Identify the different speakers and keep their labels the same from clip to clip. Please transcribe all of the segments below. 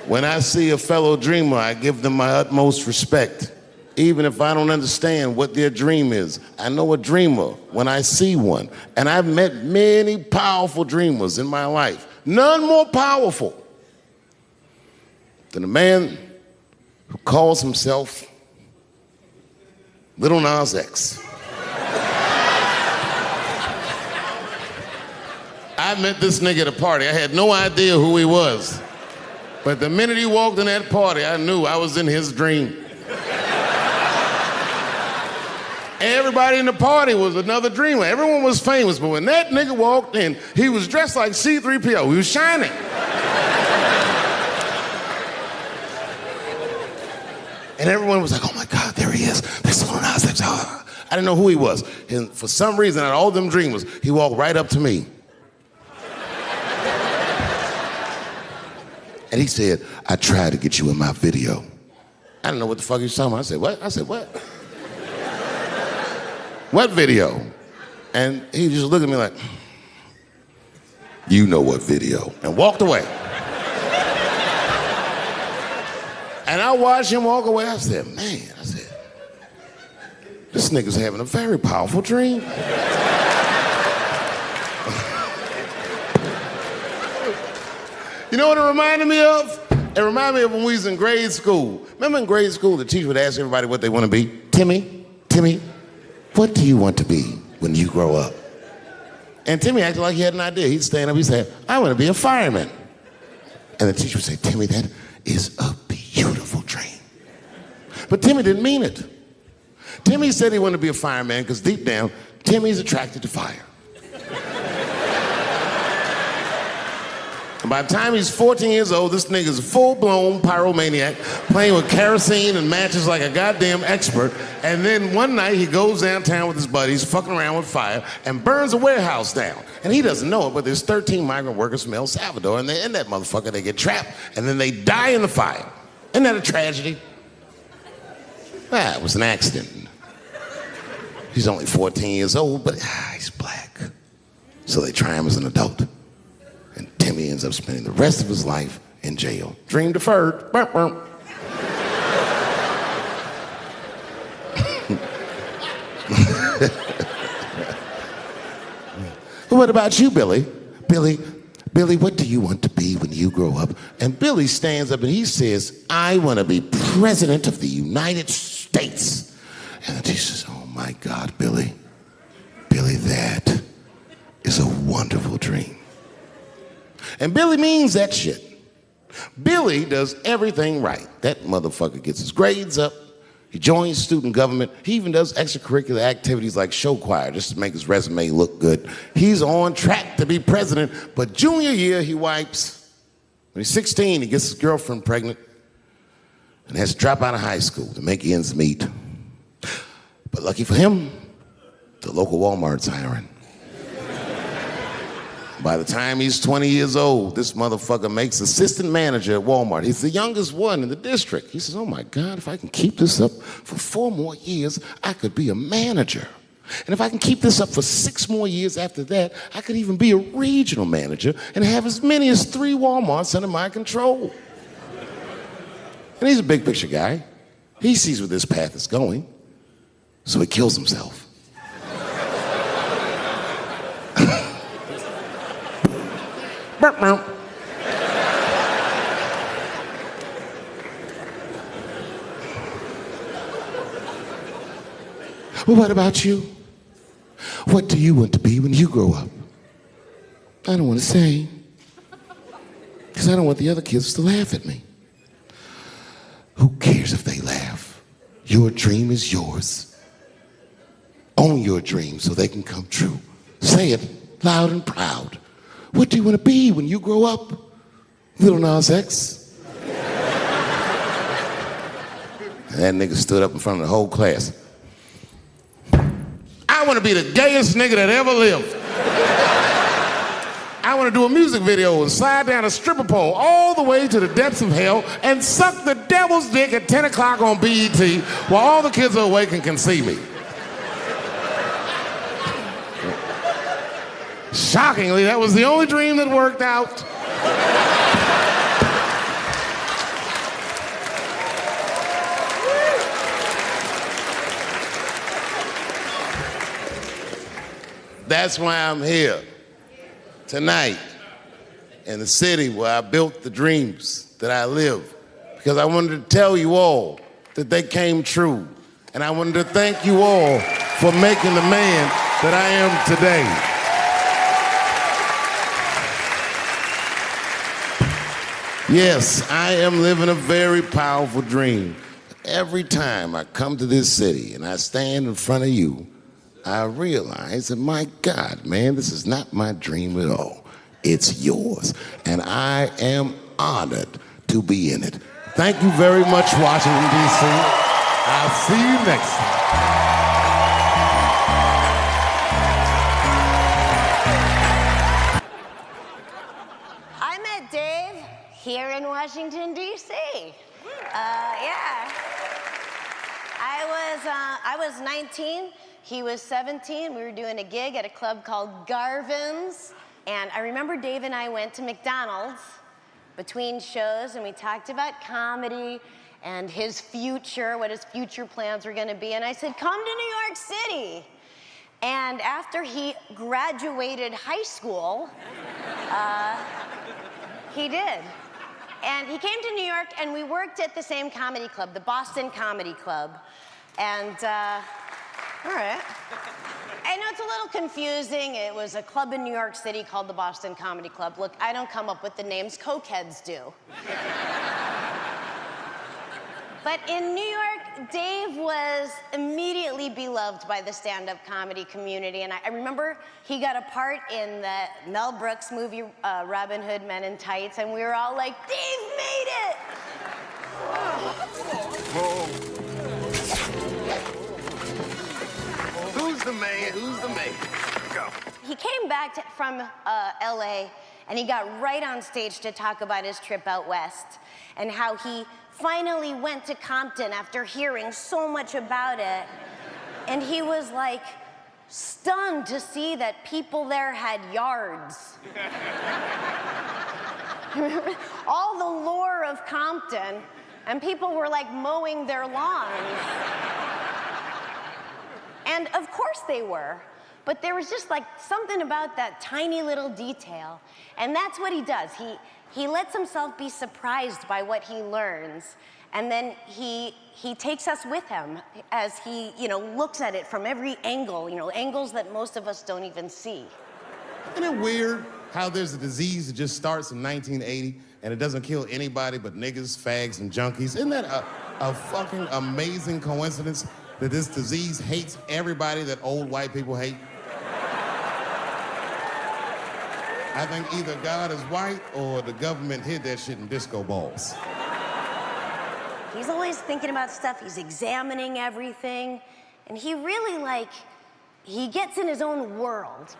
Speaker 1: When I see a fellow dreamer, I give them my utmost respect. Even if I don't understand what their dream is. I know a dreamer when I see one. And I've met many powerful dreamers in my life. None more powerful than a man who calls himself Little Nas X. I met this nigga at a party. I had no idea who he was. But the minute he walked in that party, I knew I was in his dream. Everybody in the party was another dreamer. Everyone was famous, but when that nigga walked in, he was dressed like C-3PO. He was shining. And everyone was like, oh my God, there he is. That's Lil Nas X. I didn't know who he was. And for some reason, out of all them dreamers, he walked right up to me. And he said, I tried to get you in my video. I didn't know what the fuck he was talking about. I said, what? I said, what? What video? And he just looked at me like, you know what video, and walked away. And I watched him walk away. I said, man, this nigga's having a very powerful dream. You know what it reminded me of? It reminded me of when we was in grade school. Remember in grade school, the teacher would ask everybody what they want to be? Timmy, what do you want to be when you grow up? And Timmy acted like he had an idea. He'd stand up, he'd say, I want to be a fireman. And the teacher would say, Timmy, that is a beautiful dream. But Timmy didn't mean it. Timmy said he wanted to be a fireman because deep down, Timmy's attracted to fire. And by the time he's 14 years old, this nigga's a full-blown pyromaniac, playing with kerosene and matches like a goddamn expert. And then one night he goes downtown with his buddies, fucking around with fire, and burns a warehouse down. And he doesn't know it, but there's 13 migrant workers from El Salvador, and they're in that motherfucker, they get trapped, and then they die in the fire. Isn't that a tragedy? It was an accident. He's only 14 years old, but he's black. So they try him as an adult. And Timmy ends up spending the rest of his life in jail. Dream deferred. Burp, burp. What about you, Billy? Billy, what do you want to be when you grow up? And Billy stands up and he says, I want to be president of the United States. And the teacher says, oh my God, Billy, that is a wonderful dream. And Billy means that shit. Billy does everything right. That motherfucker gets his grades up. He joins student government. He even does extracurricular activities like show choir just to make his resume look good. He's on track to be president, but junior year he wipes. When he's 16, he gets his girlfriend pregnant and has to drop out of high school to make ends meet. But lucky for him, the local Walmart's hiring. By the time he's 20 years old, this motherfucker makes assistant manager at Walmart. He's the youngest one in the district. He says, oh my God, if I can keep this up for 4 more years, I could be a manager. And if I can keep this up for 6 more years after that, I could even be a regional manager and have as many as 3 Walmarts under my control. And he's a big picture guy. He sees where this path is going, so he kills himself. Well, what about you? What do you want to be when you grow up? I don't want to say, because I don't want the other kids to laugh at me. Who cares if they laugh? Your dream is yours. Own your dream so they can come true. Say it loud and proud. What do you want to be when you grow up? Little Nas X. And that nigga stood up in front of the whole class. I want to be the gayest nigga that ever lived. I want to do a music video and slide down a stripper pole all the way to the depths of hell and suck the devil's dick at 10 o'clock on BET while all the kids are awake and can see me. Shockingly, that was the only dream that worked out. That's why I'm here tonight in the city where I built the dreams that I live. Because I wanted to tell you all that they came true. And I wanted to thank you all for making the man that I am today. Yes, I am living a very powerful dream. Every time I come to this city and I stand in front of you, I realize that, my God, man, this is not my dream at all. It's yours. And I am honored to be in it. Thank you very much, Washington, D.C. I'll see you next time.
Speaker 2: I met Dave here in Washington, D.C. Yeah. I was 19, he was 17. We were doing a gig at a club called Garvin's. And I remember Dave and I went to McDonald's between shows, and we talked about comedy and his future, what his future plans were gonna be. And I said, come to New York City. And after he graduated high school, he did. And he came to New York, and we worked at the same comedy club, the Boston Comedy Club. And, all right. I know it's a little confusing. It was a club in New York City called the Boston Comedy Club. Look, I don't come up with the names, cokeheads do. But in New York, Dave was immediately beloved by the stand-up comedy community. And I remember he got a part in the Mel Brooks movie, Robin Hood Men in Tights, and we were all like, Dave made it!
Speaker 1: Who's the man? Who's the man? Go.
Speaker 2: He came back from LA, and he got right on stage to talk about his trip out west and how he finally went to Compton after hearing so much about it. And he was like stunned to see that people there had yards. All the lore of Compton, and people were like mowing their lawns. And of course they were, but there was just like something about that tiny little detail. And that's what he does. He lets himself be surprised by what he learns, and then he takes us with him as he, looks at it from every angle, angles that most of us don't even see.
Speaker 1: Isn't it weird how there's a disease that just starts in 1980 and it doesn't kill anybody but niggas, fags, and junkies? Isn't that a fucking amazing coincidence that this disease hates everybody that old white people hate? I think either God is white or the government hid that shit in disco balls.
Speaker 2: He's always thinking about stuff, he's examining everything, and he really, he gets in his own world.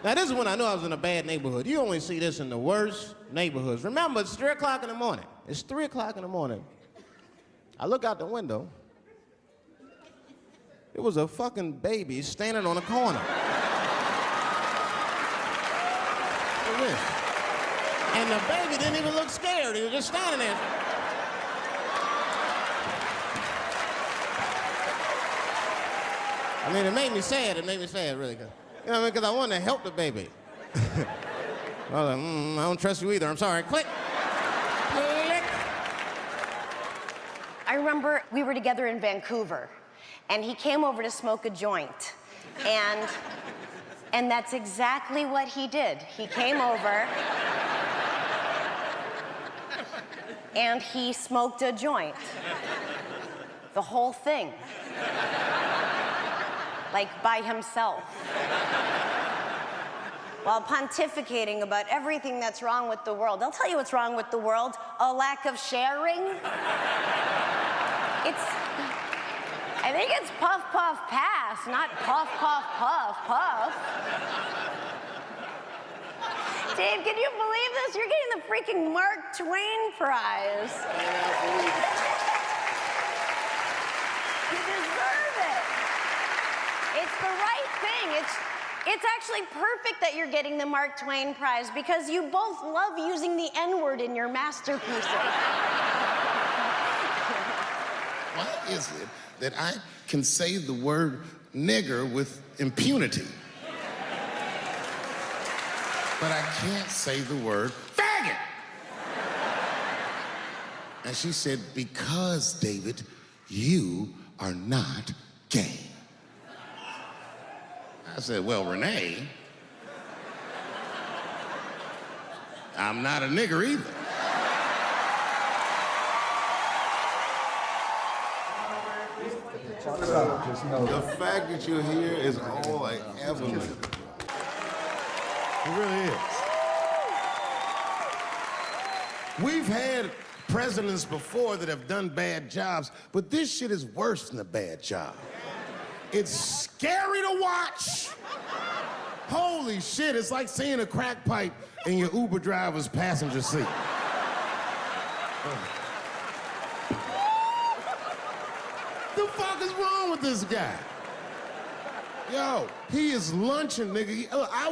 Speaker 3: Now, this is when I knew I was in a bad neighborhood. You only see this in the worst neighborhoods. Remember, it's 3 o'clock in the morning. It's 3 o'clock in the morning. I look out the window. It was a fucking baby standing on a corner. Look at this. And the baby didn't even look scared. He was just standing there. I mean, it made me sad. It made me sad, really. You know what I mean? Because I wanted to help the baby. I was like, I don't trust you either. I'm sorry. Click. Click.
Speaker 2: I remember we were together in Vancouver, and he came over to smoke a joint. And that's exactly what he did. He came over, and he smoked a joint. The whole thing. Like by himself. While pontificating about everything that's wrong with the world. I'll tell you what's wrong with the world: a lack of sharing. I think it's puff, puff, pass, not puff, puff, puff, puff. Dave, can you believe this? You're getting the freaking Mark Twain Prize. You deserve it. It's the right thing. It's actually perfect that you're getting the Mark Twain Prize because you both love using the N-word in your masterpieces.
Speaker 1: Why is it that I can say the word nigger with impunity? but I can't say the word faggot. And she said, because, David, you are not gay. I said, well, Renee, I'm not a nigger either.
Speaker 4: The fact that you're here is all I ever knew.
Speaker 1: It really is. We've had presidents before that have done bad jobs, but this shit is worse than a bad job. It's scary to watch. Holy shit, it's like seeing a crack pipe in your Uber driver's passenger seat. The fuck is wrong with this guy? Yo, he is lunching, nigga. I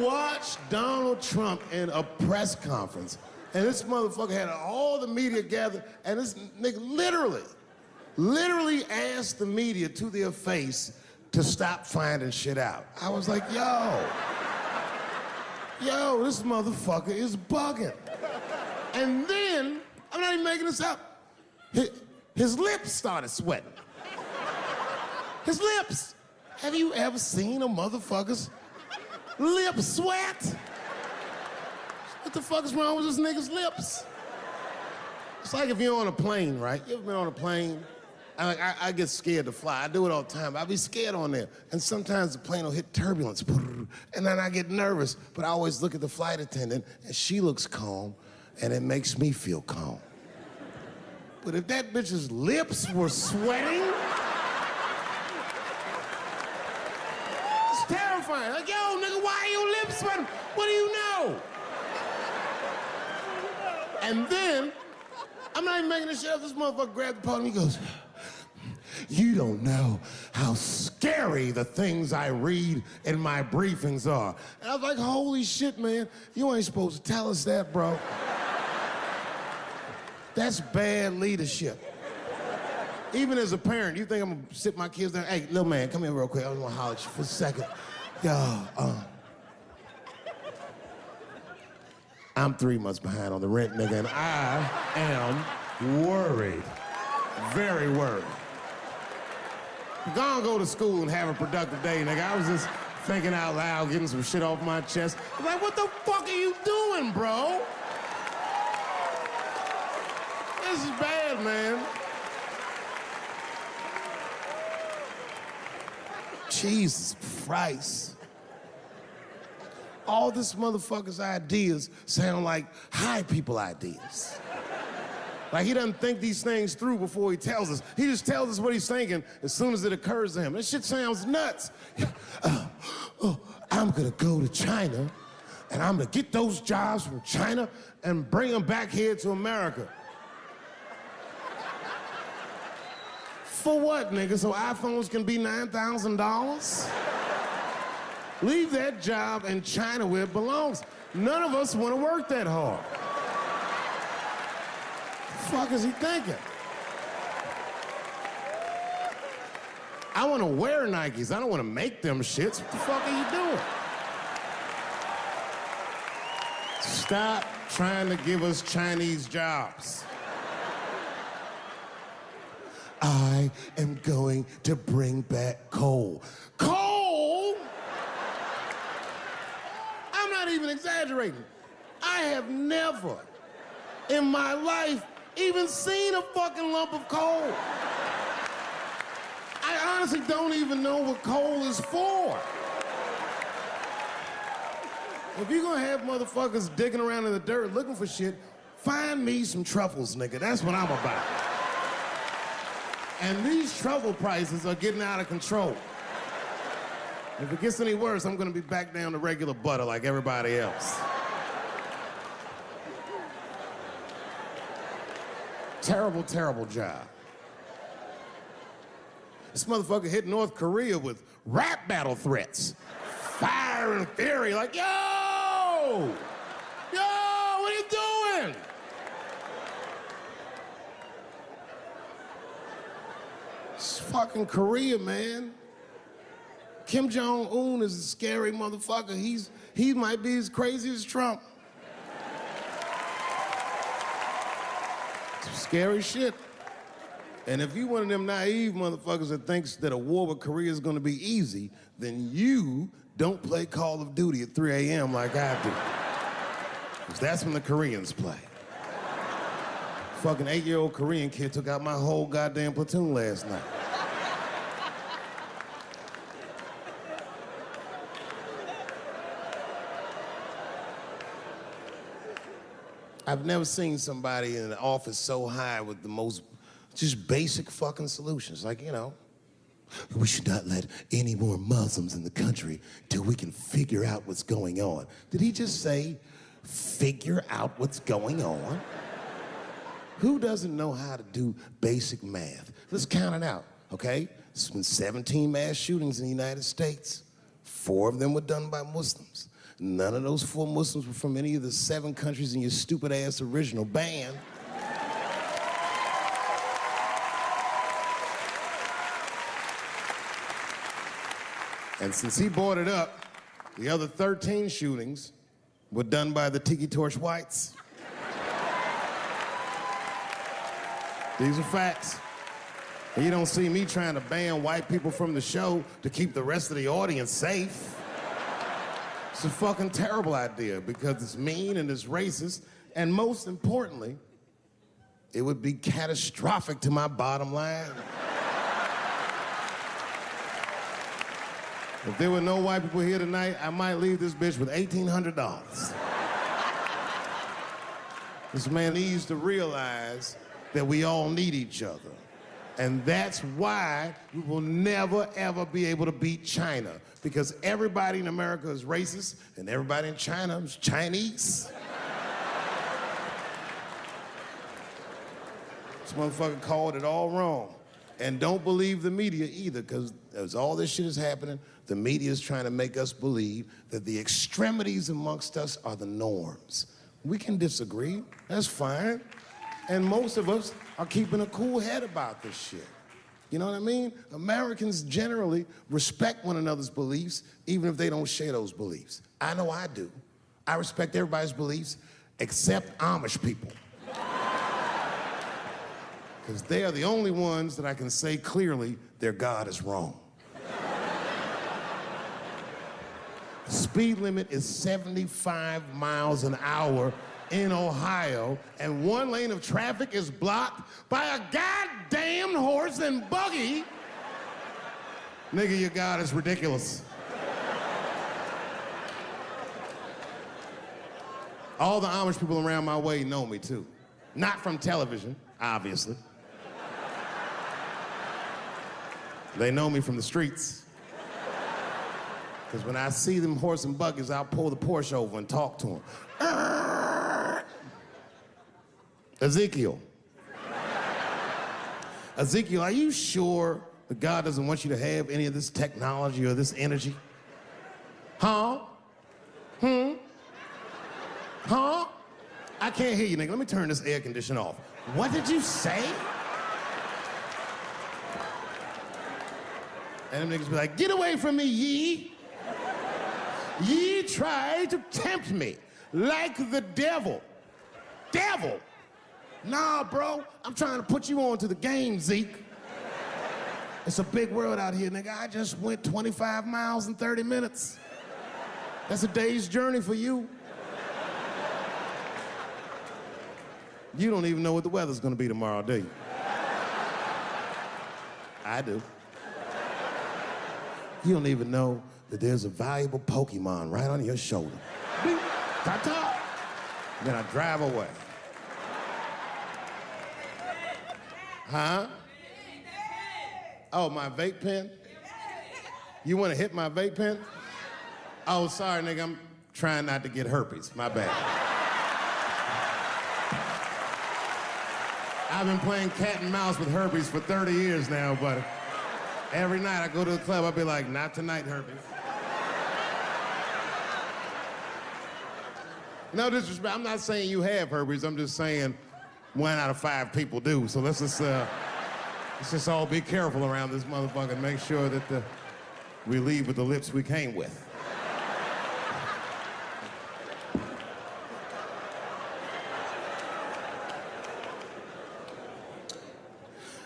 Speaker 1: watched Donald Trump in a press conference, and this motherfucker had all the media gathered, and this nigga literally asked the media to their face to stop finding shit out. I was like, yo, this motherfucker is bugging. And then, I'm not even making this up, his lips started sweating. His lips. Have you ever seen a motherfucker's lip sweat? What the fuck is wrong with this nigga's lips? It's like if you're on a plane, right? You ever been on a plane? I get scared to fly. I do it all the time. I be scared on there. And sometimes the plane will hit turbulence. And then I get nervous. But I always look at the flight attendant, and she looks calm, and it makes me feel calm. But if that bitch's lips were sweating, it's terrifying. Like, yo, nigga, why are your lips sweating? What do you know? And then, I'm not even making this shit up. This motherfucker grabbed the podium, he goes, you don't know how scary the things I read in my briefings are. And I was like, holy shit, man. You ain't supposed to tell us that, bro. That's bad leadership. Even as a parent, you think I'm gonna sit my kids down? Hey, little man, come here real quick. I just wanna holler at you for a second. Yo, I'm 3 months behind on the rent, nigga, and I am worried. Very worried. Go to school and have a productive day, nigga. I was just thinking out loud, getting some shit off my chest. I'm like, what the fuck are you doing, bro? This is bad, man. Jesus Christ. All this motherfucker's ideas sound like high people ideas. Like he doesn't think these things through before he tells us. He just tells us what he's thinking as soon as it occurs to him. This shit sounds nuts. I'm gonna go to China and I'm gonna get those jobs from China and bring them back here to America. For what, nigga? So iPhones can be $9,000? Leave that job in China where it belongs. None of us want to work that hard. What the fuck is he thinking? I want to wear Nikes. I don't want to make them shits. What the fuck are you doing? Stop trying to give us Chinese jobs. I am going to bring back coal. Coal? I'm not even exaggerating. I have never in my life even seen a fucking lump of coal. I honestly don't even know what coal is for. If you're gonna have motherfuckers digging around in the dirt looking for shit, find me some truffles, nigga. That's what I'm about. And these truffle prices are getting out of control. If it gets any worse, I'm gonna be back down to regular butter like everybody else. Terrible, terrible job. This motherfucker hit North Korea with rap battle threats. Fire and fury, like, yo! Yo, what are you doing? It's fucking Korea, man. Kim Jong-un is a scary motherfucker. He might be as crazy as Trump. Some scary shit. And if you one of them naive motherfuckers that thinks that a war with Korea is gonna be easy, then you don't play Call of Duty at 3 a.m. like I do. Because that's when the Koreans play. Fucking 8-year-old Korean kid took out my whole goddamn platoon last night. I've never seen somebody in an office so high with the most just basic fucking solutions. Like, you know, we should not let any more Muslims in the country till we can figure out what's going on. Did he just say, figure out what's going on? Who doesn't know how to do basic math? Let's count it out, okay? There's been 17 mass shootings in the United States. 4 of them were done by Muslims. None of those 4 Muslims were from any of the 7 countries in your stupid ass original band. And since he brought it up, the other 13 shootings were done by the Tiki Torch Whites. These are facts. And you don't see me trying to ban white people from the show to keep the rest of the audience safe. It's a fucking terrible idea because it's mean and it's racist, and most importantly, it would be catastrophic to my bottom line. If there were no white people here tonight, I might leave this bitch with $1,800. This man needs to realize that we all need each other. And that's why we will never, ever be able to beat China. Because everybody in America is racist, and everybody in China is Chinese. This motherfucker called it all wrong. And don't believe the media either, because as all this shit is happening, the media is trying to make us believe that the extremities amongst us are the norms. We can disagree, that's fine. And most of us are keeping a cool head about this shit. You know what I mean? Americans generally respect one another's beliefs, even if they don't share those beliefs. I know I do. I respect everybody's beliefs, except Amish people. Because they are the only ones that I can say clearly their God is wrong. The speed limit is 75 miles an hour in Ohio, and 1 lane of traffic is blocked by a goddamn horse and buggy. Nigga, your God is ridiculous. All the Amish people around my way know me too. Not from television, obviously. They know me from the streets. Because when I see them horse and buggies, I'll pull the Porsche over and talk to them. Ezekiel. Ezekiel, are you sure that God doesn't want you to have any of this technology or this energy? Huh? Huh? I can't hear you, nigga. Let me turn this air conditioner off. What did you say? And them niggas be like, get away from me, ye. Ye tried to tempt me like the devil. Devil? Nah, bro, I'm trying to put you on to the game, Zeke. It's a big world out here, nigga. I just went 25 miles in 30 minutes. That's a day's journey for you. You don't even know what the weather's gonna be tomorrow, do you? I do. You don't even know that there's a valuable Pokemon right on your shoulder. Beep, ta-ta. Then I drive away. Huh? Oh, my vape pen? You want to hit my vape pen? Oh, sorry, nigga. I'm trying not to get herpes. My bad. I've been playing cat and mouse with herpes for 30 years now, but every night I go to the club, I'll be like, not tonight, herpes. No disrespect. I'm not saying you have herpes. I'm just saying 1 out of 5 people do. So let's just all be careful around this motherfucker and make sure that the We leave with the lips we came with.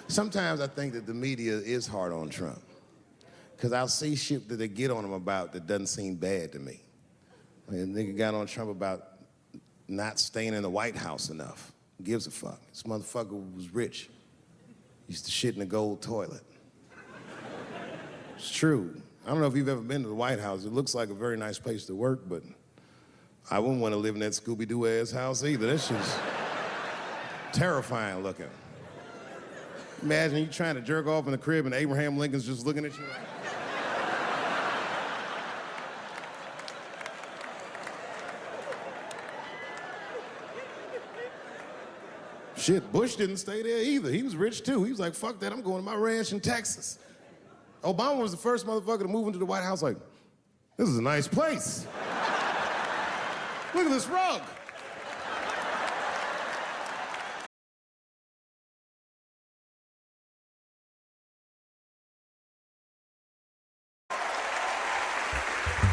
Speaker 1: Sometimes I think that the media is hard on Trump, because I'll see shit that they get on him about that doesn't seem bad to me. I mean, a nigga got on Trump about not staying in the White House enough. Who gives a fuck? This motherfucker was rich. Used to shit in a gold toilet. It's true. I don't know if you've ever been to the White House. It looks like a very nice place to work, but I wouldn't want to live in that Scooby-Doo ass house either. That shit's terrifying looking. Imagine you trying to jerk off in the crib and Abraham Lincoln's just looking at you like... Shit, Bush didn't stay there either. He was rich too. He was like, fuck that, I'm going to my ranch in Texas. Obama was the first motherfucker to move into the White House like, this is a nice place. Look at this rug.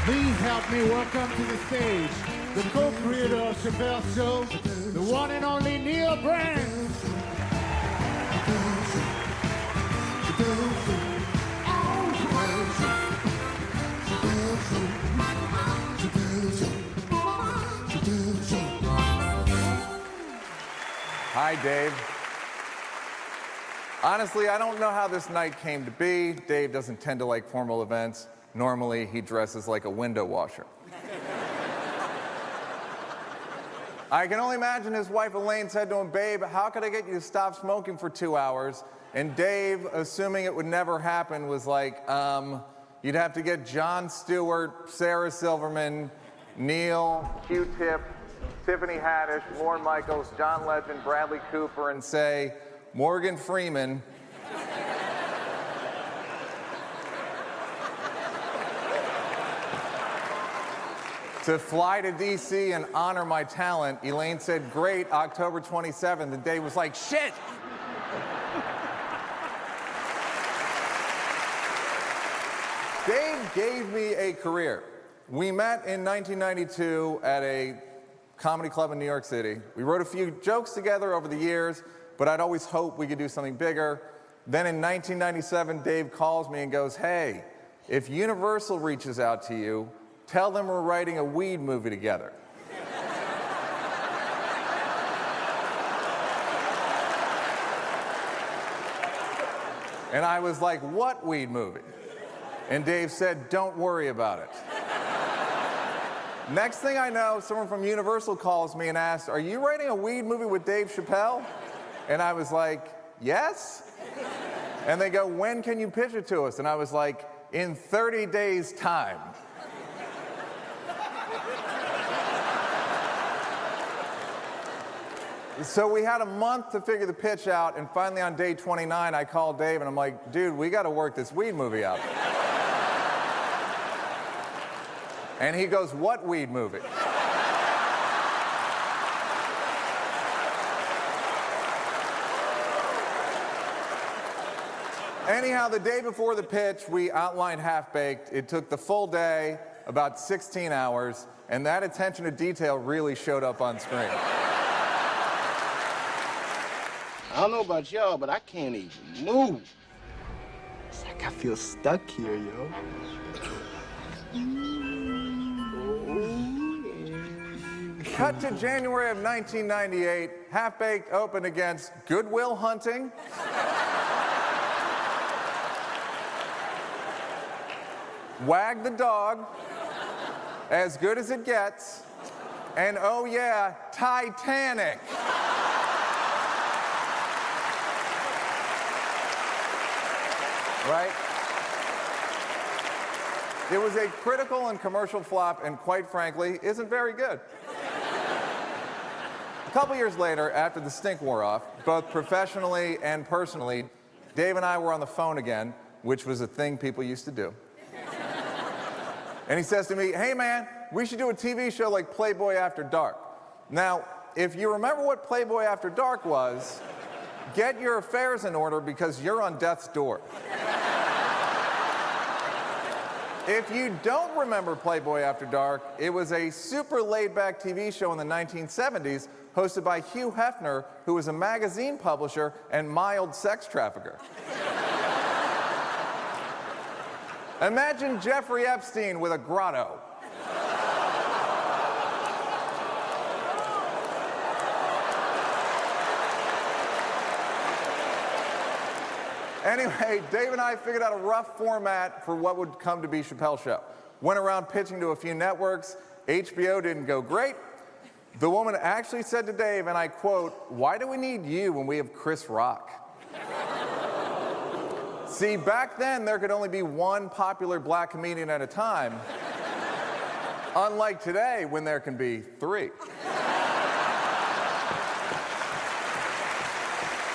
Speaker 5: Please help me welcome to the stage the co-creator of Chapelle Show, the one and only Neil Brand.
Speaker 6: Hi, Dave. Honestly, I don't know how this night came to be. Dave doesn't tend to like formal events. Normally, he dresses like a window washer. I can only imagine his wife Elaine said to him, babe, how could I get you to stop smoking for 2 hours? And Dave, assuming it would never happen, was like, you'd have to get Jon Stewart, Sarah Silverman, Neil, Q-Tip, Tiffany Haddish, Lorne Michaels, John Legend, Bradley Cooper, and say, Morgan Freeman, to fly to DC and honor my talent. Elaine said, great, October 27th. And Dave was like, shit! Dave gave me a career. We met in 1992 at a comedy club in New York City. We wrote a few jokes together over the years, but I'd always hoped we could do something bigger. Then in 1997, Dave calls me and goes, hey, if Universal reaches out to you, tell them we're writing a weed movie together. And I was like, what weed movie? And Dave said, don't worry about it. Next thing I know, someone from Universal calls me and asks, are you writing a weed movie with Dave Chapelle? And I was like, yes. And they go, when can you pitch it to us? And I was like, in 30 days' time. So we had a month to figure the pitch out, and finally on day 29, I called Dave, and I'm like, dude, we got to work this weed movie out. And he goes, what weed movie? Anyhow, the day before the pitch, we outlined Half-Baked. It took the full day, about 16 hours, and that attention to detail really showed up on screen.
Speaker 3: I don't know about y'all, but I can't even move.
Speaker 7: It's like I feel stuck here, yo.
Speaker 6: Cut to January of 1998. Half-Baked opened against Good Will Hunting, Wag the Dog, As Good as It Gets, and oh yeah, Titanic. Right? It was a critical and commercial flop, and quite frankly, isn't very good. A couple years later, after the stink wore off, both professionally and personally, Dave and I were on the phone again, which was a thing people used to do. And he says to me, hey man, we should do a TV show like Playboy After Dark. Now, if you remember what Playboy After Dark was, get your affairs in order because you're on death's door. If you don't remember Playboy After Dark, it was a super laid-back TV show in the 1970s hosted by Hugh Hefner, who was a magazine publisher and mild sex trafficker. Imagine Jeffrey Epstein with a grotto. Anyway, Dave and I figured out a rough format for what would come to be Chapelle Show. Went around pitching to a few networks. HBO didn't go great. The woman actually said to Dave, and I quote, "Why do we need you when we have Chris Rock?" See, back then, there could only be one popular black comedian at a time. Unlike today, when there can be 3.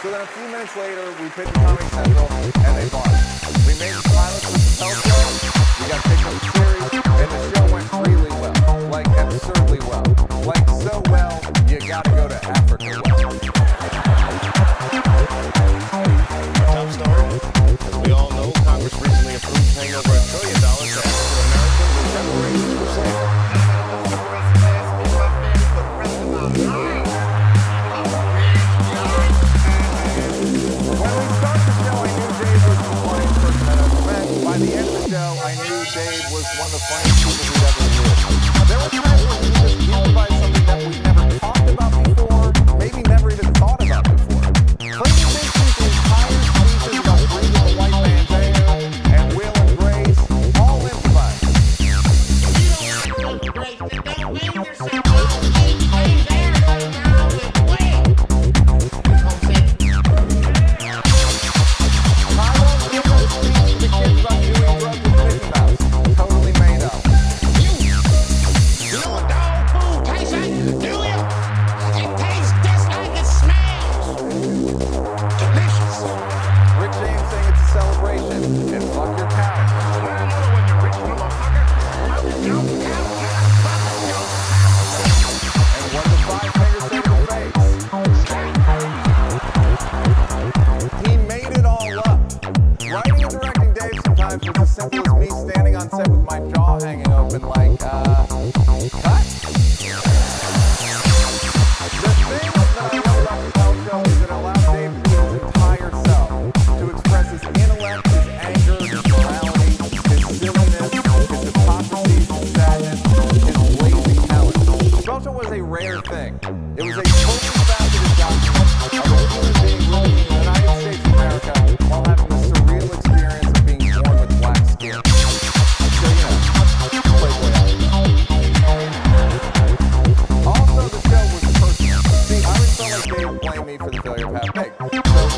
Speaker 6: So then a few minutes later, we pitched Comedy Central, and they bought it. We made the pilot for the Chapelle Show, we got picked up the series, and the show went really well. Like, absurdly well. Like, so well, you gotta go to Africa well.
Speaker 3: Top story. As we all know, Congress recently approved paying over $1 trillion to African Americans in reparations for slavery.
Speaker 6: By the end of the show, I knew Dave was one of the funniest people we'd ever met. There were times where he just improvised something that we'd never talked about before, maybe never even thought about before. Clayton Bigsby's entire speeches about breathing the white man's air and Will and Grace, all improvised.
Speaker 1: You don't have to embrace it. Don't make yourself out. Ain't there no now with Will.
Speaker 6: Kids about doing drugs with Mickey Mouse. Totally made up.
Speaker 1: You know dog food tastes like? Do you? It tastes just like it smells. Delicious.
Speaker 6: Rick James saying it's a celebration. And fuck your cow.
Speaker 1: Well, I know when you're rich, motherfucker. Your cow, fuck your cow.
Speaker 6: And what the 5 fingers say to the face? He made it all up. Writing and directing Dave sometimes was as simple as me standing on set with my jaw hanging open like, cut? The thing that I love about the Chapelle Show is it allows Dave to be his entire self, to express his intellect, his anger, his morality, his silliness, his hypocrisy, his sadness, his blazing talent. The Chapelle Show was a rare thing. It was a multifaceted document of a human being living in the United States of America while having the surreal experience of being born with black skin. So, you know, Playboy After Dark. Also, the show was personal. See, I always felt like Dave blamed me for the failure of Half Baked. So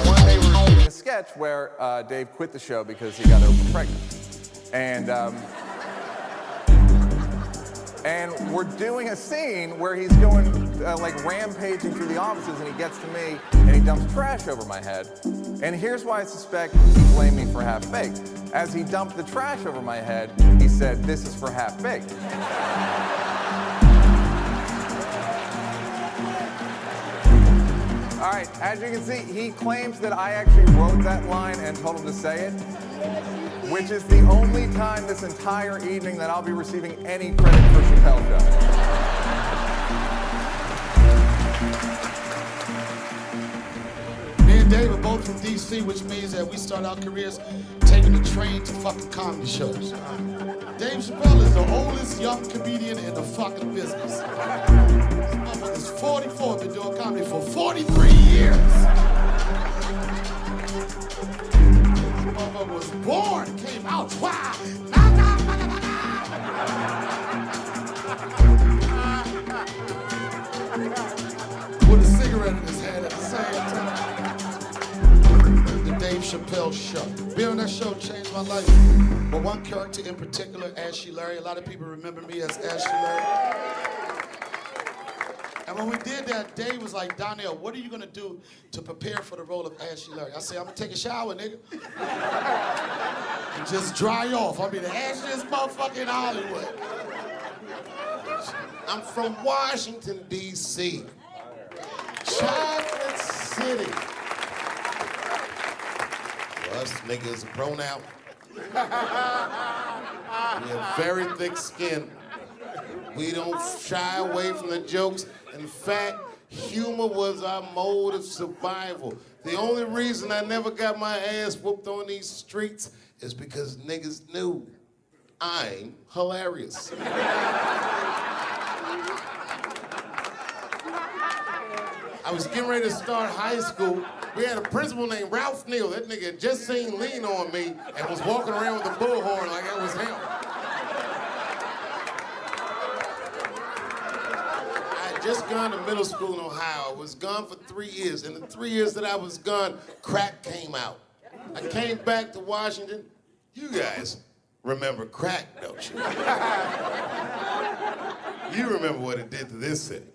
Speaker 6: one day we were shooting a sketch where Dave quit the show because he got Oprah pregnant. And we're doing a scene where he's going like rampaging through the offices, and he gets to me and he dumps trash over my head. And here's why I suspect he blamed me for Half Baked. As he dumped the trash over my head, he said, "This is for Half Baked." All right, as you can see, he claims that I actually wrote that line and told him to say it, which is the only time this entire evening that I'll be receiving any credit for Chapelle Show.
Speaker 8: Me and Dave are both from DC, which means that we start our careers taking the train to fucking comedy shows. Dave Chapelle is the oldest young comedian in the fucking business. This motherfucker's 44, been doing comedy for 43 years. This motherfucker was born, came out, wow, with a cigarette in his hand at the same time. The Dave Chapelle Show. Being on that show changed my life. But one character in particular, Ashley Larry, a lot of people remember me as Ashley Larry. And when we did that, Dave was like, "Donnell, what are you gonna do to prepare for the role of Ashley Larry?" I said, "I'm gonna take a shower, nigga. And just dry off. I'll be the ashiest motherfucker in Hollywood."
Speaker 1: I'm from Washington, D.C. Chocolate City. Us niggas a pronoun. We have very thick skin. We don't shy away from the jokes. In fact, humor was our mode of survival. The only reason I never got my ass whooped on these streets is because niggas knew I'm hilarious. I was getting ready to start high school. We had a principal named Ralph Neal. That nigga had just seen Lean on me and was walking around with a bullhorn like that was him. I had just gone to middle school in Ohio. I was gone for 3 years. In the 3 years that I was gone, crack came out. I came back to Washington. You guys remember crack, don't you? You remember what it did to this city.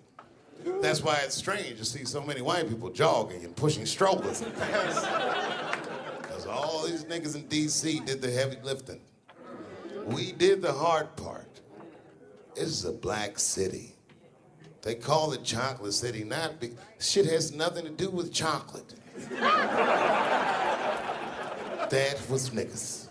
Speaker 1: That's why it's strange to see so many white people jogging and pushing strollers and things. Because all these niggas in D.C. did the heavy lifting. We did the hard part. This is a black city. They call it Chocolate City, not because shit has nothing to do with chocolate. That was niggas.